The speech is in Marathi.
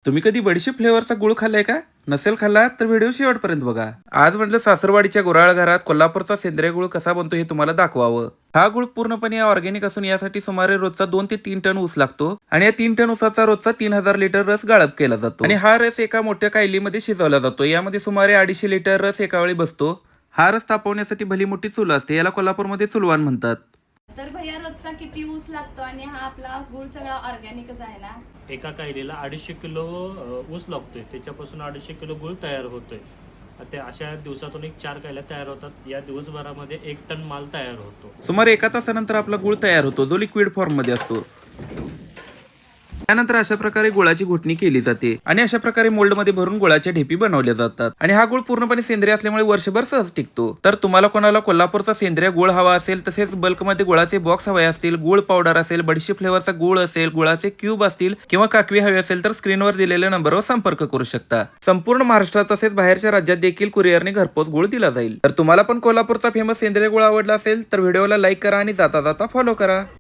तुम्ही कधी बडीशेप फ्लेवरचा गुळ खाल्लाय का? नसेल खाल्ला तर व्हिडिओ शेवटपर्यंत बघा. आज म्हटलं सासरवाडीच्या गुऱ्हाळ घरात कोल्हापूरचा सेंद्रिय गुळ कसा बनतो हे तुम्हाला दाखवावं. हा गुळ पूर्णपणे ऑर्गॅनिक असून यासाठी सुमारे रोजचा 2 ते 3 टन ऊस लागतो आणि या 3 टन ऊसाचा रोजचा 3000 लिटर रस गाळप केला जातो आणि हा रस एका मोठ्या कायलीमध्ये शिजवला जातो. यामध्ये सुमारे 250 लिटर रस एका वेळी बसतो. हा रस तापवण्यासाठी भली मोठी चूल असते, याला कोल्हापूरमध्ये चुलवान म्हणतात. तर भैया रोजचा किती ऊस लागतो आणि हा आपला गुळ सगळा ऑर्गॅनिकच आहे ना? एका कैरीला 250 किलो ऊस लागतोय, त्याच्यापासून 250 किलो गूळ तयार होतोय. ते अशा दिवसातून 4 कैऱ्या तयार होतात. या दिवसभरामध्ये 1 टन माल तयार होतो. सुमारे 1 तासानंतर आपला गुळ तयार होतो, जो लिक्विड फॉर्म मध्ये असतो. त्यानंतर अशा प्रकारे गुळाची घोटणी केली जाते आणि अशा प्रकारे मोल्ड मध्ये भरून गुळाच्या ढेपी बनवल्या जातात आणि हा गुळ पूर्णपणे सेंद्रिय असल्यामुळे वर्षभर सहज टिकतो. तर तुम्हाला कोणाला कोल्हापूरचा सेंद्रिय गुळ हवा असेल, तसेच बल्कमध्ये गुळाचे बॉक्स हवे असतील, गुळ पावडर असेल, बडीशेप फ्लेवरचा गुळ असेल, गुळाचे क्यूब असतील किंवा काकवी हवी असेल तर स्क्रीनवर दिलेल्या नंबरवर संपर्क करू शकता. संपूर्ण महाराष्ट्रात तसेच बाहेरच्या राज्यात देखील कुरिअरने घरपोच गुळ दिला जाईल. तर तुम्हाला पण कोल्हापूरचा फेमस सेंद्रिय गुळ आवडला असेल तर व्हिडिओला लाईक करा आणि जाता जाता फॉलो करा.